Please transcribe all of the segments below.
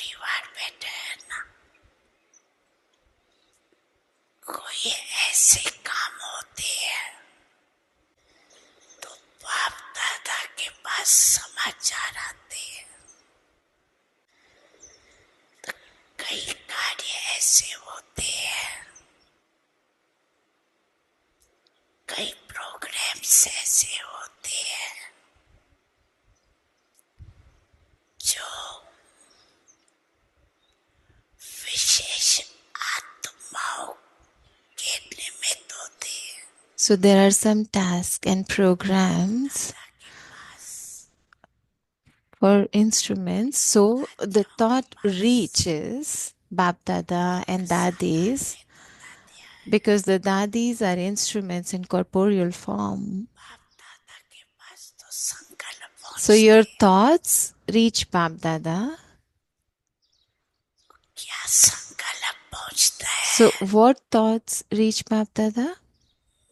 परिवार बैठे हैं ना, कोई ऐसे काम होते हैं तो बाप दादा के पास समाचार आते हैं। तो कई कार्य ऐसे होते हैं, कई प्रोग्राम्स ऐसे होते हैं जो विशेष आत्माओं के निमित्त होते हैं। So there are some tasks and programs for instruments. So the thought reaches Bap Dada and Dadis because the Dadis are instruments in corporeal form. बाप दादा के पास तो संकल्प So पहुंचते your हैं। thoughts reach Bap Dada. क्या संकल्प पहुंचता So है? what thoughts reach Bap Dada?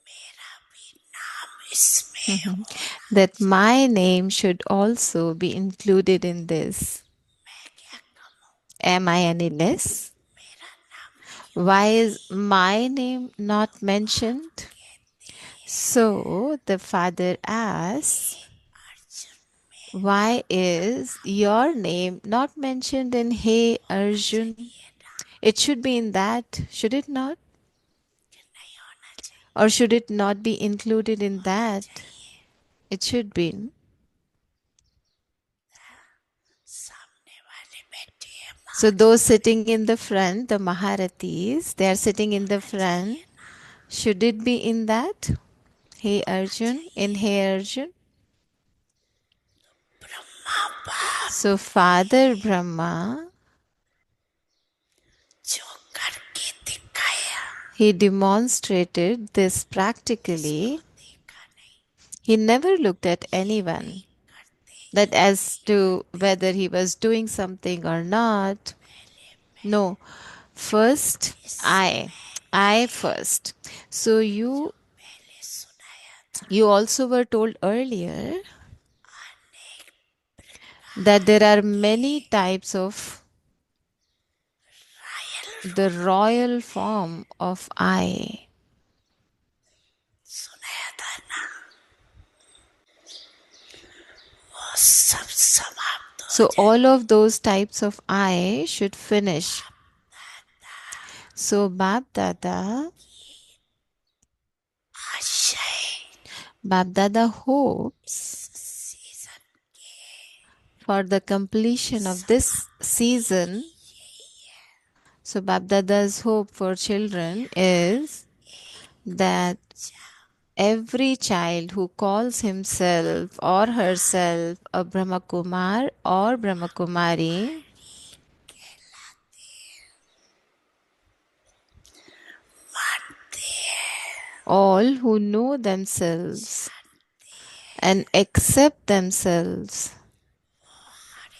मेरा भी नाम इसमें होना That चाहिए। my name should also be included in this. मैं क्या कहूँ, Am I any less? मेरा नाम क्यों Why is नहीं? my name not mentioned? कहते So the father asks, Arjun में why is your name not mentioned in Hey Arjun? चाहिए ना It should be in that, should it not? कि नहीं होना चाहिए? Or should it not be included in होना that? चाहिए। It should be. सामने वाले बैठे हैं So महान, those sitting in the front, the Maharathis, they are sitting in the होना front. चाहिए ना, Should it be in that? Hey होना Arjun, in चाहिए। Hey Arjun. ब्रह्मा बाप So Father Brahma, जो करके दिखाया, he demonstrated this इसको practically. देखा नहीं, He never looked at ये नहीं anyone, करते, that ये as नहीं to करते। whether he was doing something or not. पहले मैं, No, first जिस I first. So जो you पहले सुनाया था, you also were told earlier अनेक that प्रकार there are के many types of royal the रूप royal form of I. सुनाया था ना, वो सब समाप्त हो So जाए। all of those types of I should finish. So Bap Dada, आशय Bap Dada hopes इस सीजन के for the completion of this समाप्ति season. यही है। So Bap Dada's hope for children is एक that बच्चा every child who calls himself or herself a Brahmakumar or Brahmakumari, कहलाते हैं, मानते हैं, all who know themselves जानते हैं, and accept themselves हर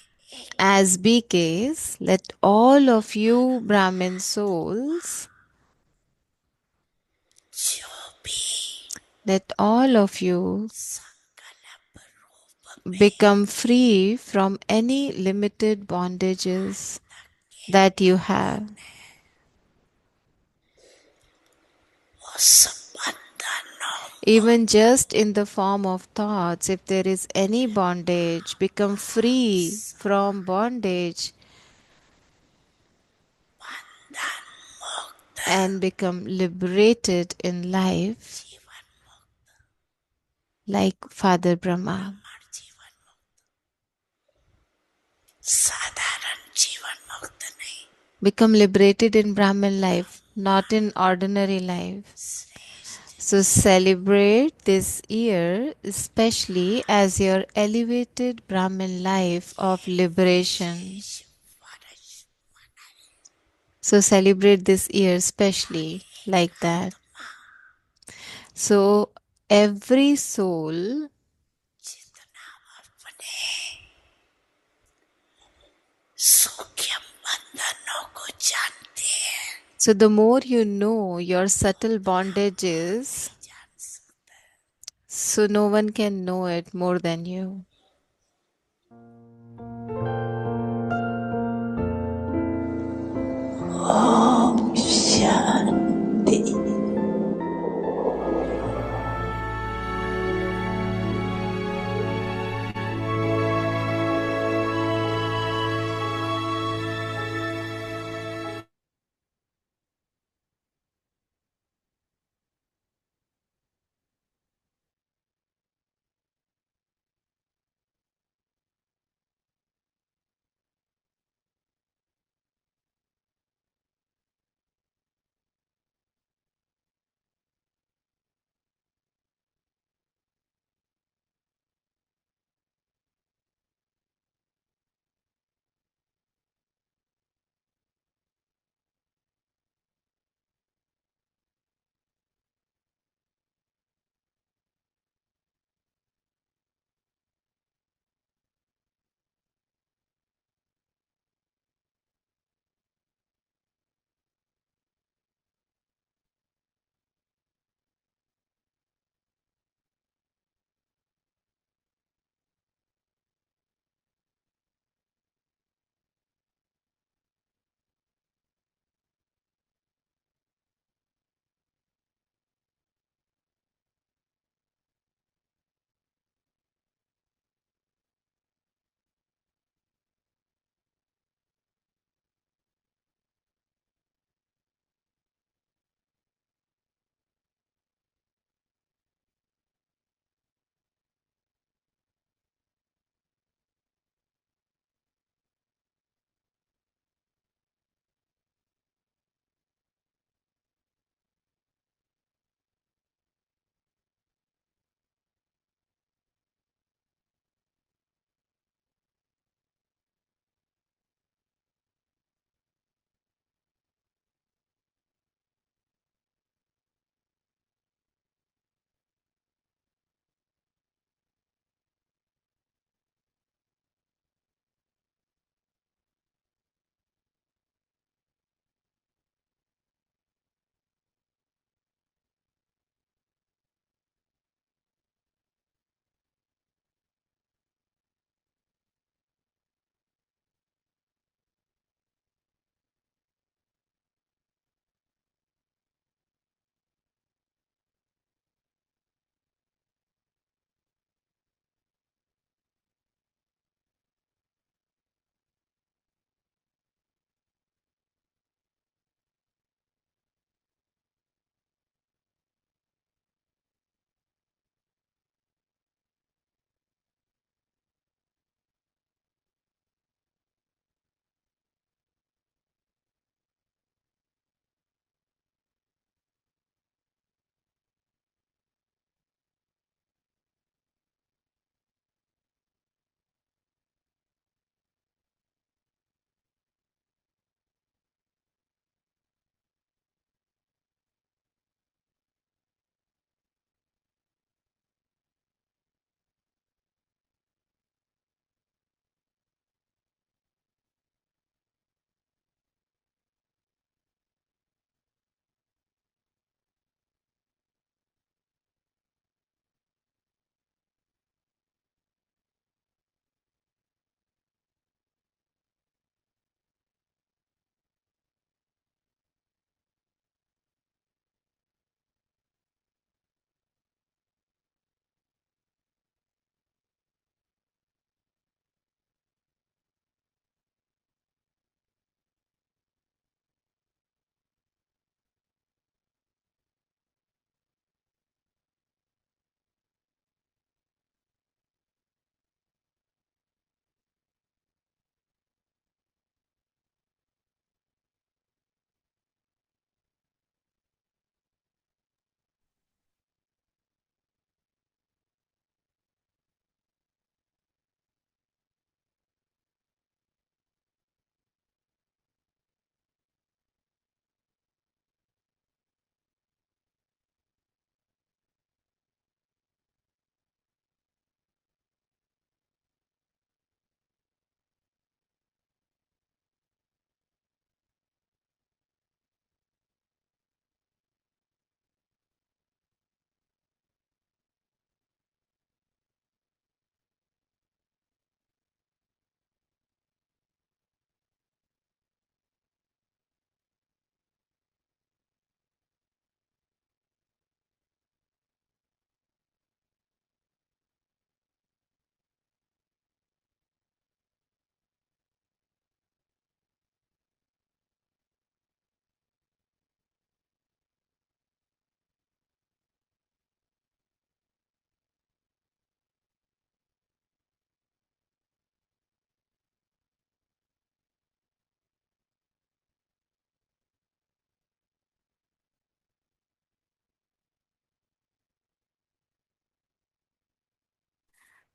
एक as BKs, let all of you Brahmin souls, जो भी let all of you संकल्प रूप में become free from any limited bondages के that you have. बंधन है, वो संबंधनों Even just in the form of thoughts, if there is any bondage, become free from bondage बंधन मुक्त, and become liberated in life जीवन मुक्त, like Father Brahma. ब्राह्मण जीवन मुक्त, साधारण जीवन मुक्त नहीं, Become liberated in Brahmin life, not in ordinary life. श्रेष्ठ So celebrate this year, especially as your elevated Brahmin life of liberation. विशेष वर्ष So celebrate this year, especially एक like that. आत्मा So every soul, जितना अपने सूक्ष्म बंधनों को जानते हैं, so the more you know your subtle bondages, नहीं जान सकता। so no one can know it more than you.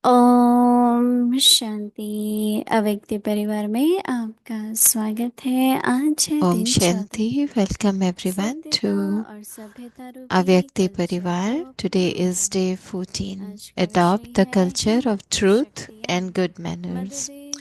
Om Shanti. अव्यक्ति परिवार में आपका स्वागत है। आज है Om दिन 14। Shanti. Welcome everyone सत्यता to और सभ्यता रूपी Avyakti कल्चर को Parivar. Today is अपनाओ। day 14. आज का विषय Adopt the है culture हम of truth शक्तियाँ। and good manners. मददे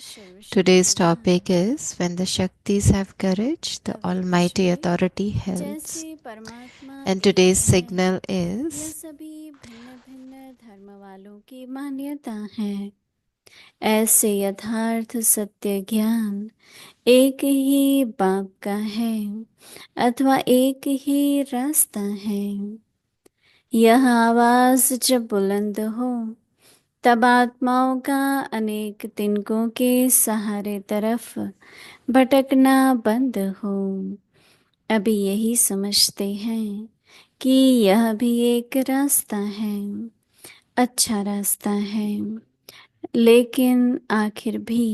Today's सर्वशक्तिमान। topic is when the Shaktis have courage, the अव्यक्त Almighty शरीर Authority helps. जैसे परमात्मा And एक today's है, signal यह is सभी भिन्न भिन्न धर्म वालों की मान्यता है। ऐसे यथार्थ सत्य ज्ञान एक ही बाप का है अथवा एक ही रास्ता है। यह आवाज जब बुलंद हो तब आत्माओं का अनेक तिनकों के सहारे तरफ भटकना बंद हो। अभी यही समझते हैं कि यह भी एक रास्ता है, अच्छा रास्ता है, लेकिन आखिर भी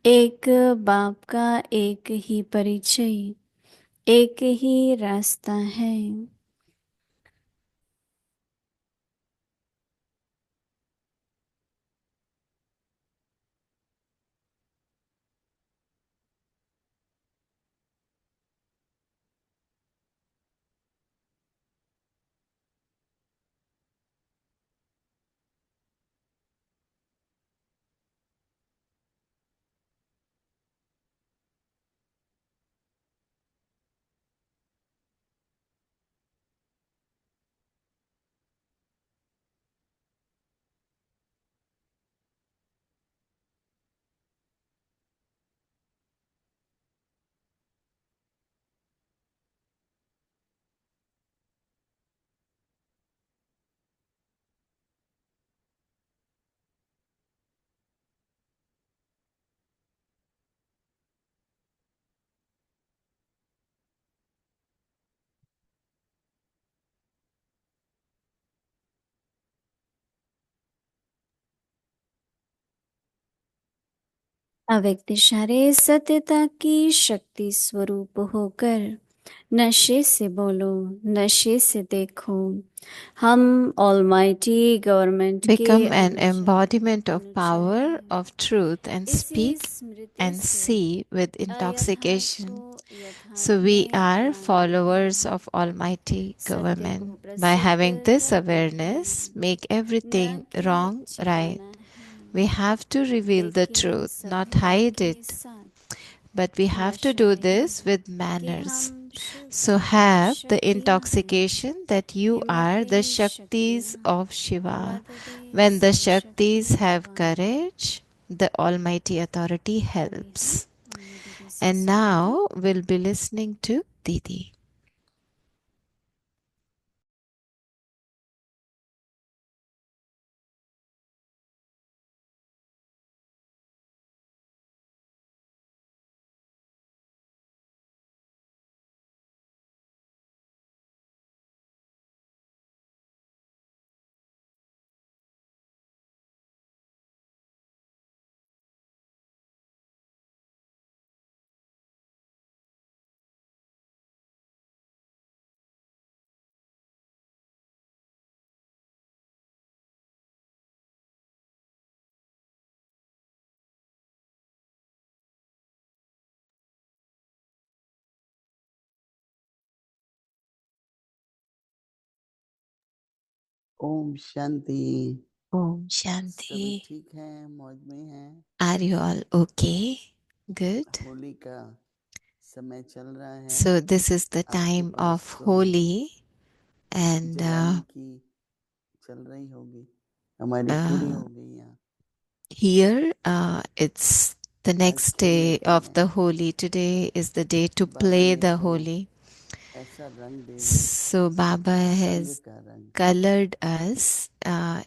एक बाप का एक ही परिचय, एक ही रास्ता है। अव्यक्त इशारे सत्यता की शक्ति स्वरूप होकर नशे से बोलो, नशे से देखो। हम ऑलमाइटी गवर्नमेंट के become an अनुचर embodiment of अनुचर power, हैं। of truth, and इसी speak स्मृति and से see with अयथार्थ को intoxication. यथार्थ So we में are लाना followers है। of Almighty सत्य को Government. By having प्रसिद्ध this करना है, awareness, make न everything कि wrong right. छिपाना है। We have to reveal the लेकिन truth, not सभ्यता hide के it. साथ But we have to नशा do नहीं this with कि manners. हम So शुद्ध have the शक्तियाँ हैं। intoxication that you are the हिम्मती Shaktis शक्तियाँ। of Shiva. मददे When the Shaktis have सर्वशक्तिमान। courage, the Almighty Authority आइए हम helps. मम्मी दीदी से And सुनेंगे। now we'll be listening to Didi. Om Shanti. Om सभी Shanti. ठीक हैं, मौज में हैं। Are you all okay? Good. Holi का समय चल रहा है। So this is the आपके time पास of तो Holi, and जलाने की चल रही होगी, हमारी पूरी हो गई यहाँ। here it's the आज next खेलने day का of है, the Holi. Today is the day to Baba play ने the तो Holi. ऐसा रंग दे दिया, So Baba रंग has का रंग। colored us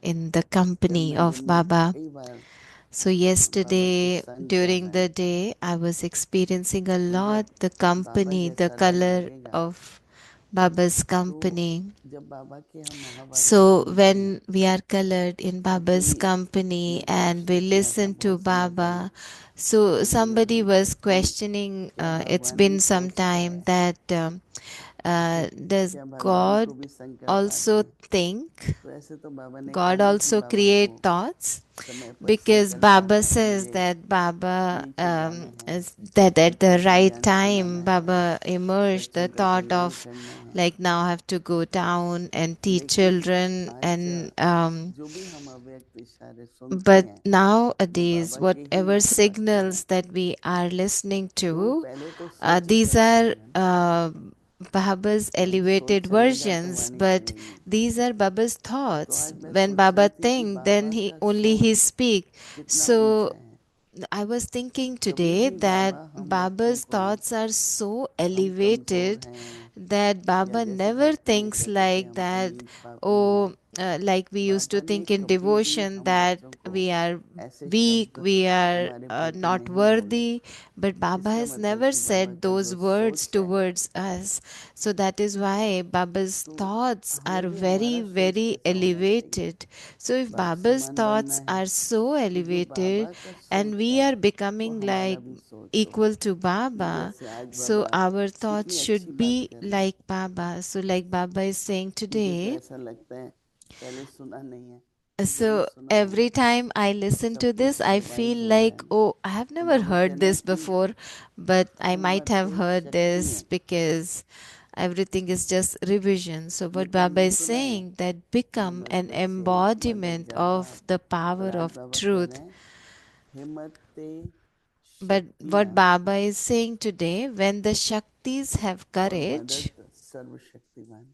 in the कल company मैं of दिन में Baba. कई बार So बाबा के yesterday संग कर during रहे the हैं, day I was experiencing a तो lot जब the बाबा company, the जैसा रंग color लगेगा of Baba's तो company. जब बाबा के हम महावाक्य So सुनते हैं when we are colored in तो Baba's कोई company मेरे को and we सच में ऐसा listen to बहुत समझ में Baba, So हम somebody जरूर was सोचते हैं questioning, क्या it's भगवान भी been some सोचता time है, that लेकिन does क्या भगवान God को भी संग कर पाते also हैं? think? तो ऐसे तो बाबा ने कहा God ना कि also बाबा create को thoughts? समय पर Because संकल्प Baba आता है, says मुझे that Baba नीचे जाना है, is that at the सत्संग right ज्ञान time सुनाना है, Baba emerged the बच्चों का thought कल्याण of करना है। like now I have to go down and teach लेकिन children आज and जो भी हम अव्यक्त इशारे सुनते but हैं वो nowadays बाबा के ही whatever आसपास के हैं। signals that we are listening तो वो to, पहले तो सोच ही these सकते are होंगे ना, Baba's जब सोच elevated चलेगा तो versions, वाणी but चलेगी। these are Baba's तो thoughts. आज मैं When सोच Baba रही थी कि think, then बाबा he का only he सोच speak. कितना ऊंचा So है। I was thinking कभी today भी that बाबा हम बच्चों Baba's को thoughts are so हम कमजोर elevated हैं, that या Baba जैसे never भक्ति में thinks कहते थे like हम that. पनीत पापी हैं, Oh, like we used to बाबा ने think in कभी भी devotion हम that बच्चों को we are ऐसे weak, शब्द we are हमारे प्रति not नहीं बोले। worthy. But Baba इसका has मतलब never कि बाबा said का जो those words सोच है, towards us. So that is why Baba's तो thoughts are हमें भी very, हमारा सोच very कैसा होना चाहिए। elevated. So if बाप Baba's समान बनना thoughts है are so तो जो elevated बाबा का and सोच we है are वो becoming हमारा like भी सोच हो। equal to कि Baba, जैसे आज so बाबा our कितनी thoughts अच्छी should बात be कर रहे हैं, like Baba. So like Baba is saying मुझे तो today, ऐसा लगता है पहले सुना नहीं है, जो भी so सुना हूँ every time I listen सब to कुछ this, I feel वाइज हो रहा है like, ना। oh, I have तो never बाबा heard कहना this कि before, but I might हिम्मत have heard शक्ति this है, because everything is just revision. So ये what तो Baba हमने is सुना है saying that become an हिम्मत से मदद embodiment Java, of the power और आज of बाबा कह रहे truth. हैं हिम्मत But what शक्तियाँ Baba is saying today, when the Shaktis have और courage, मदद सर्वशक्तिमान।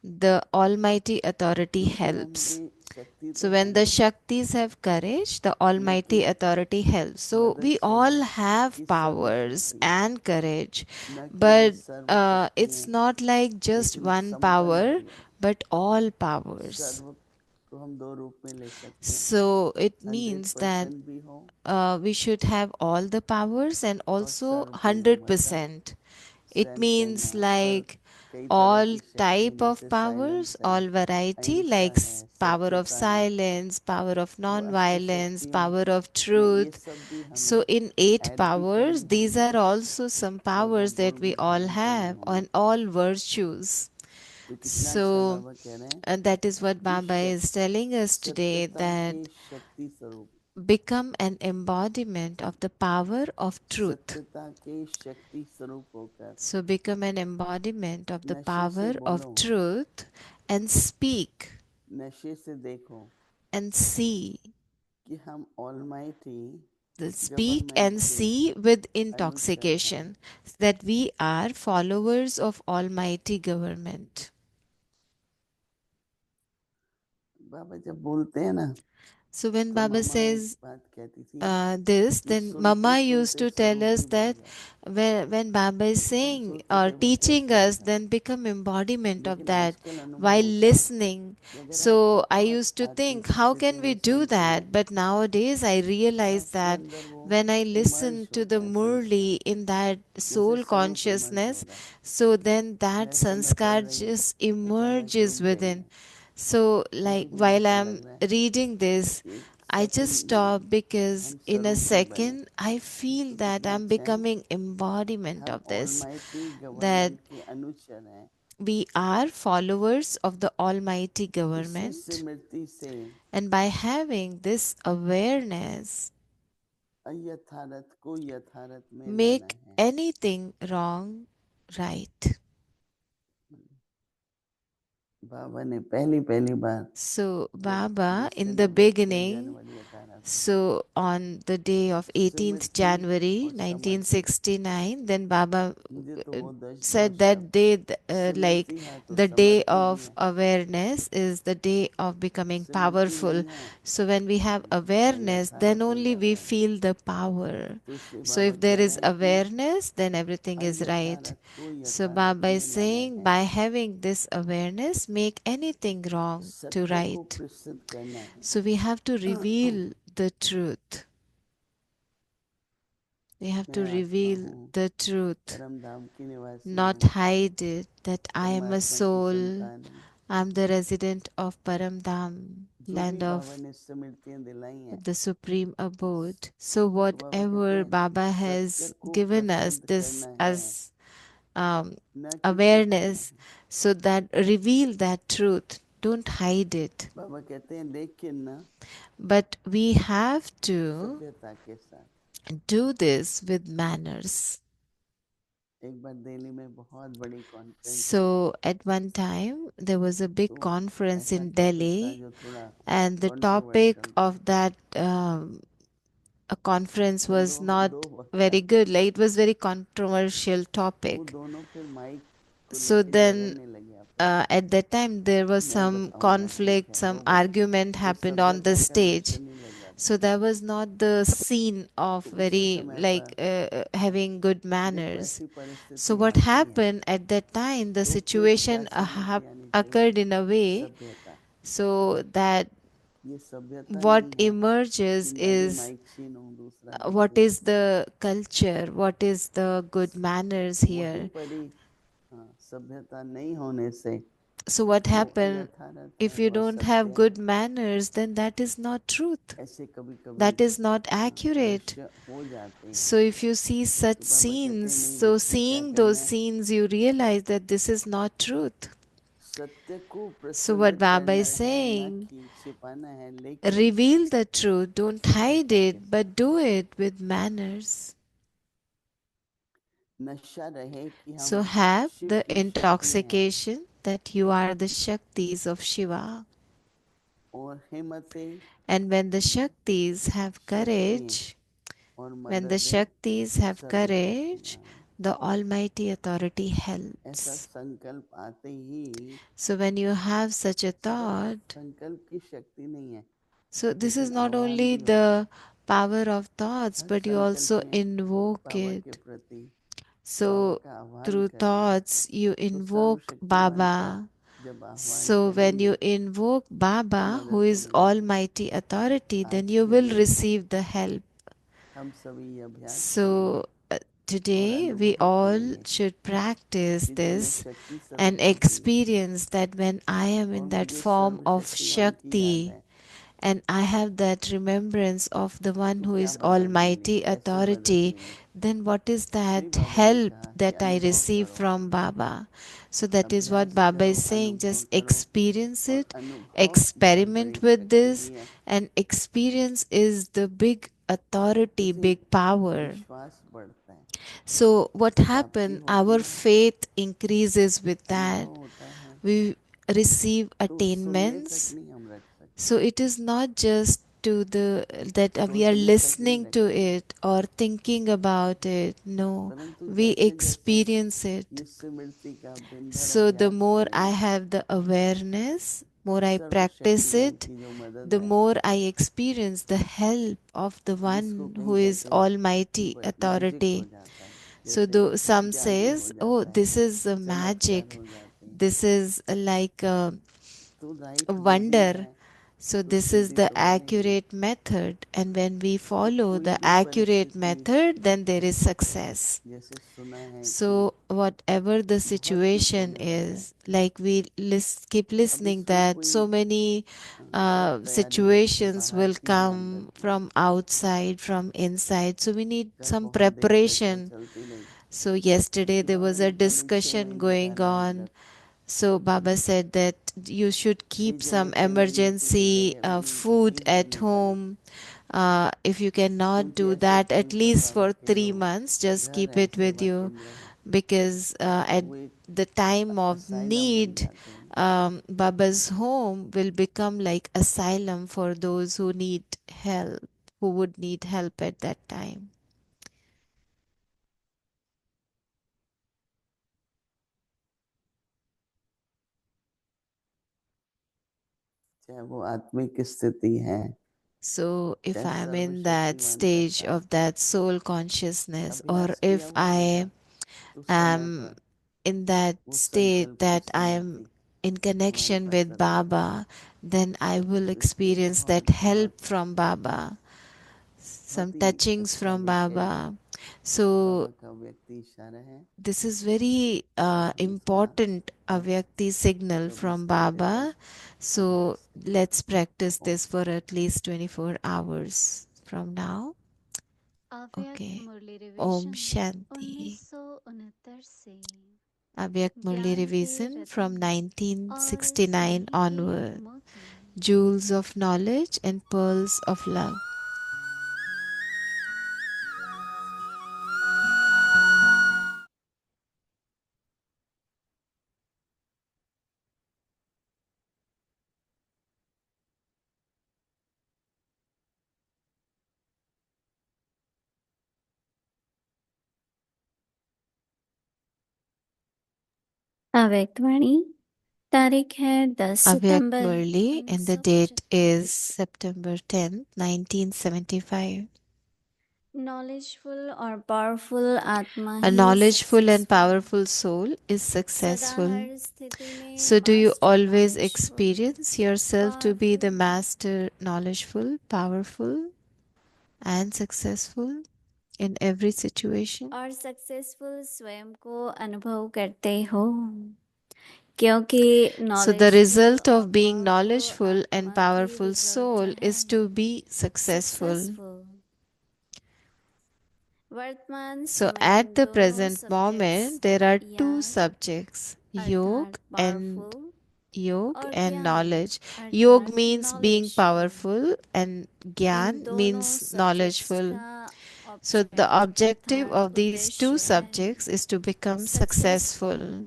the Almighty Authority ये कह रहे हैं helps. कि शक्ति तो So when है, the Shaktis have courage, the Almighty लेकिन Authority helps. So मदद we all चाहिए have कि powers सर्वशक्तिमान, and courage, न केवल but सर्वशक्ति it's हैं not like just लेकिन one संपन्न power, भी है। but all powers. सर्व को हम दो रूप में ले सकते हैं, So it means that 100% भी हो we should have all the powers and और also सर्वपूर्ण मतलब 100%. It सेंस means करना, पर like कई तरह all की शक्ति type of जैसे powers, साइलेंस है, all variety, अहिंसा like है, power of सत्यता है, silence, power of तो अष्ट non-violence, शक्तियों power of में ये truth. सब भी So हमें in eight ऐड भी powers, करनी these होंगी are also some और वो powers गुण that we भी all धारण करने have होंगे। on all virtues. तो कितना अच्छा So बाबा कह रहे हैं that is what कि Baba is telling us today, सत्यता that के शक्ति स्वरूप, become an embodiment of the power of truth. सत्यता के शक्ति स्वरूप होकर So become an embodiment of the नशे से power of बोलो, truth and speak नशे से देखो and see. कि हम ऑलमाइटी Speak गवर्नमेंट and के see with अनुचर हैं। intoxication that we are followers of Almighty Government. बाबा जब बोलते हैं ना, So when तो Baba मम्मा एक says बात कहती थी this, कि then सुनते Mama used सुनते to tell us स्वरूपी बन that जाओ। when Baba is तो हम saying सोचते or थे वो teaching कैसे us, होगा, then become embodiment of लेकिन that आजकल अनुभव while होता है listening. कि अगर आप So I बहुत used to think, आत्मिक how स्थिति can we में do सुनते हैं that? But nowadays I तो realize आपके that अंदर वो when I listen emerge to the होता है संस्कार, Murli in that जैसे soul स्वरूप इमर्ज consciousness, हो रहा है। so then that मैं समय पढ़ sanskar रही हूँ, just अचानक emerges रुक गई within. मैं, So तो like मुझे while ऐसा I'm लग रहा है reading this, कि एक I just सेकंड में stop because हम in a स्वरूपी बने। second I feel तो that कितना I'm अच्छा है, becoming embodiment हम of this, almighty that government के अनुचर हैं। we are followers of the Almighty इस Government, स्मृति से and by having this awareness, अयथारथ को यथारथ में लाना make है। anything wrong right. बाबा ने पहली पहली बार So जब Baba in the December 6 beginning, January 1800 so on the day of 18th Smriti January और समाधि, 1969, then Baba मुझे तो वो दो said शब्द that day, like स्मृति है तो the day समर्थी भी of है। awareness is the day of becoming Smriti powerful. नहीं है So when we have तो awareness, then अयथारथ हो only we जाता है। feel the power. तो इसलिए So बाबा if there कह रहे is हैं कि awareness, then everything is right. अयथारथ को So यथारथ Baba is में लाना saying, है, by having this awareness, make anything wrong to सत्य को right. प्रसिद्ध करना है। So we have to reveal the truth. We have to मैं आत्मा reveal हूँ, the truth, परम धाम की निवासी not हूँ, hide it, that I am a परमात्मा की soul, संतान हूँ। I'm the resident of Param Dham, जो land भी बाबा of ने स्मृतियां दिलाई हैं, the supreme abode. So तो बाबा कहते whatever हैं Baba सत्य has को given us प्रसिद्ध this करना है, as न कि छिपाना awareness, है। so that reveal that truth. Don't hide it. बाबा कहते हैं लेकिन ना But we have to सभ्यता के साथ। do this with manners. एक बार दिल्ली में बहुत बड़ी कॉन्फ्रेंस हुई, So at one time there was a big तो conference ऐसा in टॉपिक था Delhi, जो थोड़ा and the topic कंट्रोवर्शियल था। of that a conference तो was दो दो not वक्ता very थे, good. Like it was very controversial तो वो topic. दोनों फिर माइक को So लेके then झगड़ने लगे आपस में। at that time there was मैं some बताऊंगा, ठीक conflict, है, some argument वो happened on the सभ्यता का stage. लेक्चर नहीं लग रहा था। So that was not the scene of तो उसी very समय like पर having good देखो manners. ऐसी So परिस्थिति what आती है, happened at that time, the तो फिर क्या situation समृद्धि आनी चाहिए? occurred in a way सभ्यता। so that ये सभ्यता नहीं what है कि emerges मैं भी is माइक छीनूं, दूसरा what दूसरे is the culture, what is the good manners वहीं here. पर ही। हाँ, सभ्यता नहीं होने से So what वो happened, यथार्थ है, if you वो don't सत्य have है। good manners, then that is not truth, ऐसे कभी कभी that is not accurate. दृश्य हो जाते हैं, So if you see such तो बाबा कहते scenes, हैं नहीं so बच्चे, क्या seeing करना those है? scenes, you realize that this is not truth. सत्य को So प्रसिद्ध what Baba करना is है, न saying, कि छिपाना है, लेकिन reveal the truth, don't hide सभ्यता के it, साथ। but do it with manners. नशा रहे कि So हम have शिव the की शक्ति हैं, intoxication that you are the Shaktis of Shiva. और हिम्मत से And when the Shaktis have शक्ति courage, और when the मदद Shaktis have courage, सर्वशक्तिमान। the Almighty Authority ऐसा helps. संकल्प आते ही, So when you have such a सिर्फ thought, संकल्प की शक्ति नहीं है, so this is लेकिन not आह्वान only भी होता है। the power of thoughts, her but you संकल्प also में invoke बाबा के it. प्रति बाबा So का आह्वान through करेंगे, thoughts, you तो invoke सर्वशक्तिमान का Baba. जब आह्वान So when करेंगे you invoke तो Baba, who मदद is मिलेगी। Almighty Authority, then आज you के will दिन receive the help. हम सभी ये अभ्यास करेंगे So और today we अनुभव all करेंगे should practice कि जब मैं this शक्ति and स्वरूप होती experience that when I am और in that मुझे form of सर्वशक्तिमान की याद Shakti है, and I have that remembrance of the one तो who क्या is मदद मिली, Almighty कैसे मदद Authority, milli? then what is इसलिए that बाबा ने help कहा कि that I अनुभव receive करो, from Baba? So that is what अभ्यास Baba करो, is saying. अनुभव Just करो, experience और it, अनुभव बहुत experiment बड़ी with शक्ति this, है। and experience is the big authority, इससे big power. विश्वास बढ़ता है, So what प्राप्ति happened? होती Our है, faith increases with that. अनुभव होता है, We receive तो सुनने तक attainments. नहीं हम रख सकते, So it is not just to the that we are सोचने तक नहीं listening रख to सकते, it or thinking about it. No, परंतु we जैसे जैसे experience it. ये स्मृति का दिन भर So the अभ्यास more I करेंगे, have the awareness, more I practice सर्वशक्तिमान it, की जो मदद the है, more I experience the help of the जिसको one who कहीं is कहते हैं कि Almighty मैजिक हो Authority. जाता है, So जैसे some जादू हो says, oh, जाता है, this is a चमत्कार magic. हो जाते हैं, This is like a तो राइट विधि wonder. है So तो this is सिद्धि the तो मिलेगी। accurate method, and when we तो follow कोई the भी accurate परिस्थिति, method, then there is success. जैसे सुना है कि So whatever the बहुत कुछ situation होने वाला है, is, like we keep अब listening इसमें that कोई so many बहुत तैयारी रखे, situations बाहर will की भी अंदर come की भी, from outside, from inside. So we need चाहे some बहुत देर तक है, preparation. चलती नहीं, So yesterday कि there बाबा was ने a कहा भाई discussion महीने का going राज on. रख, So Baba said that you should keep भेजे some लेते रहेंगे, दूसरी emergency जगह भी food कहीं at जाने का नहीं, home. If you cannot क्योंकि do ऐसा that at कभी least बाबा for के जो 3 months, just घर keep है, it with सेवा you, केंद्र है, because तो at वो एक the time of असाइलम बन need, जाते हैं। Baba's home will become like asylum for those who need help, who would need help at that time. चाहे वो आत्मिक स्थिति है, So if चाहे I'm in that सर्वशक्तिमान stage करता है, of that soul consciousness, or अभ्यास किया if हुआ होगा, I तो समय am पर in that वो state संकल्प की that I am Smriti in हमारे connection पास with आती है। Baba, then I will तो इसलिए experience बहुत that help बहुत from Baba, some बहुत ही touchings अच्छा from देखें, Baba. So बाबा का व्यक्ति इशारा है this is very दूसरा important avyakti signal 24 from घंटे तक Baba. So let's practice Om this for at least 24 hours from now. अव्यक्त Okay. मुरली Om रिवीजन Shanti. 1969 से Avyak Murli ज्ञान के revision from रत्न और 1969 स्नेह के onward. मोती Jewels of knowledge and pearls of love. अव्यक्तवाणी तारीख है 10 Avyak September Murli, and the date 1975। is September 10th, 1975. Knowledgeful और पावरफुल आत्मा A he knowledgeful and successful है। powerful soul is सदा successful. हर स्थिति में So, do you master always knowledgeful experience yourself to be the powerful master, knowledgeful, powerful, and successful in every situation? और successful स्वयं को अनुभव करते हो, क्योंकि So, the नॉलेजफुल result और of being powerful knowledgeful and आत्मा की powerful रिजल्ट soul है is to be successful. Successful. वर्तमान So, समय at the दोनों present subjects moment, there are या two subjects, अर्थात yoga और and ज्ञान knowledge. Yoga अर्थात means being knowledgeful, powerful, and in gyan दोनों means सब्जेक्ट्स knowledgeful. का So, the ऑब्जेक्ट objective अर्थात of these two उद्देश्य है subjects is to become successful. successful.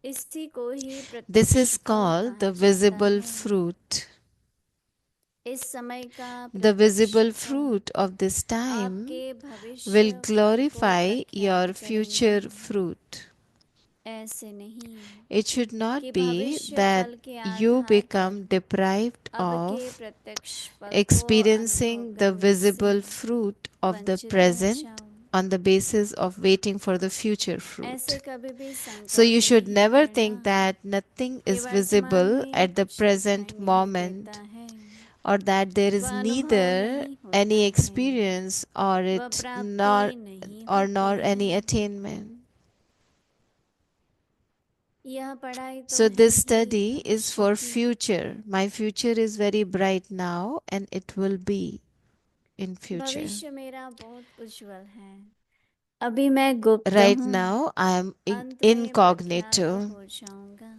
इसी को ही This प्रत्यक्ष is फल called कहा the जाता visible है। fruit. इस समय का The प्रत्यक्ष visible फल fruit of this आपके time will भविष्य फल को glorify प्रख्यात your करेगा। future fruit. ऐसे नहीं It should कि not be भविष्य that फल के you आधार पर become deprived अब के of प्रत्यक्ष फल को अनुभव experiencing the करने से visible fruit of the वंचित रह present जाओ। on the basis of waiting for the future ऐसे fruit. कभी भी So you संकल्प should नहीं never करना think that nothing कि is वर्तमान visible में at the कुछ दिखाई present नहीं देता moment, है, or that there is वह अनुभव neither नहीं होता any है, experience or वह it प्राप्ति नहीं or होती nor है। any attainment. यह पढ़ाई तो So है this ही study is भविष्य for की। future. My future is very bright now and it will be in future. भविष्य मेरा बहुत उज्जवल है, अभी मैं गुप्त Right हूँ, now I am अंत में प्रख्यात incognito हो जाऊंगा।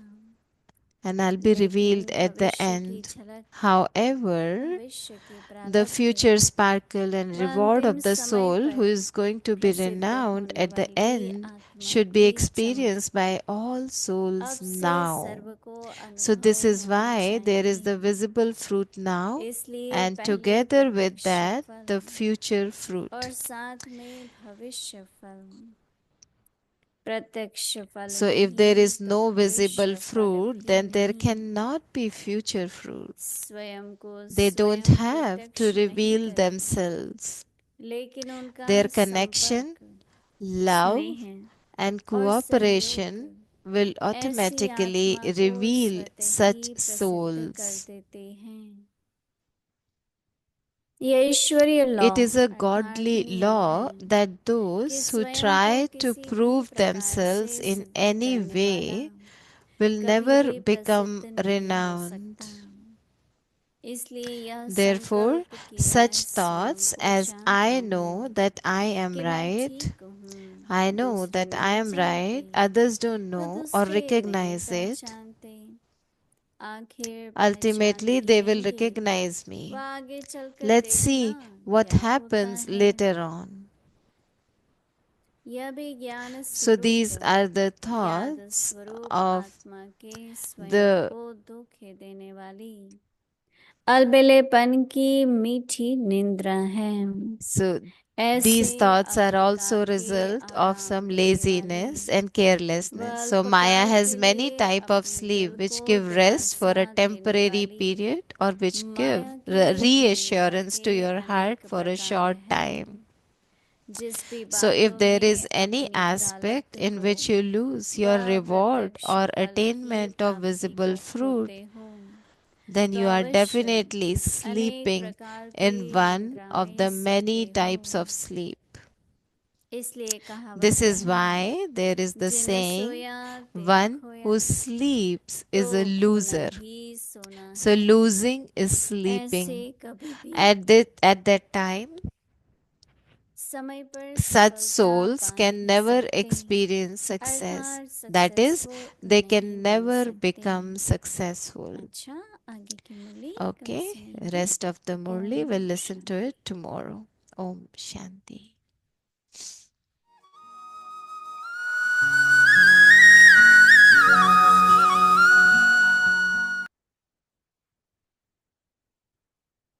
and I'll be revealed लेकिन at the भविष्य की end. झलक, However, भविष्य की the प्राकट्य, future sparkle and वह reward अंतिम of the समय soul who पर is going to be प्रसिद्ध renowned होने at the वाली end आत्मा should be की चमक experienced by all souls अब से now. सर्व को So अनुभव this is होनी why there is चाहिए। the visible fruit now, इसलिए and पहले together with प्रत्यक्ष that फल the future और fruit. साथ में भविष्य फल। प्रत्यक्ष फल So if there नहीं is तो no visible भविष्य फल fruit, भी then there नहीं। cannot be future fruit. स्वयं को They don't स्वयं have to प्रत्यक्ष नहीं reveal करते, themselves. लेकिन उनका Their connection, संपर्क, love, स्नेह and और सहयोग cooperation will ऐसी automatically आत्मा को reveal स्वतः such ही प्रसिद्ध कर souls. देते हैं। यह ईश्वरीय लॉ It is a अर्थात godly नियम है law that कि those who स्वयं को try to किसी भी prove प्रकार themselves से in सिद्ध any करने वाला way will कभी never भी become प्रसिद्ध नहीं हो renowned. सकता। इसलिए यह Therefore, संकल्प किया such स्वयं thoughts को as जानता I हूँ know that I am कि मैं right, ठीक हूँ, I know दूसरे that I नहीं am जानते, right, others don't वह know or दूसरे नहीं recognize it, पहचानते, आखिर पहचान ultimately ही they will लेंगे। recognize वह me. आगे चलकर Let's देखना see what क्या होता happens है। later on. यह भी ज्ञान So स्वरूप, these are the ज्ञात thoughts स्वरूप of आत्मा के स्वयं the को दुख देने वाली अलबेलेपन की मीठी निंद्रा है। so ऐसे these thoughts are अल्पकाल also के result of आराम some देने वाली, laziness and वह carelessness. So Maya अल्पकाल has के many लिए type of अपने sleep दिल को which give rest for a दिलासा देने temporary वाली period or which give माया की निंद्रा reassurance to के your heart अनेक for a प्रकार short है। time. जिस भी So if बातों there में is any अपनी aspect प्रालब्ध in हो, which you lose your वह reward प्रत्यक्ष or फल की attainment of प्राप्ति visible को fruit, खोते हो, then तो you are अवश्य definitely अनेक sleeping प्रकार की in one निद्रा of में the many सोते हो। types of sleep. इसलिए कहावत This में is है, why there is the Jin saying, सोया ते one खोया, who sleeps तो is a खोना loser. भी सोना So है। losing is ऐसे sleeping. कभी भी At that time, समय पर such सफलता souls पा can नहीं never सकते, experience success. अर्थात That is, सक्सेसफुल they नहीं can बन never सकते। become successful. अच्छा, आगे की मुरली कल Okay, सुनेंगे। rest of the Murli Om we'll listen to Shanti. it tomorrow. Om Shanti.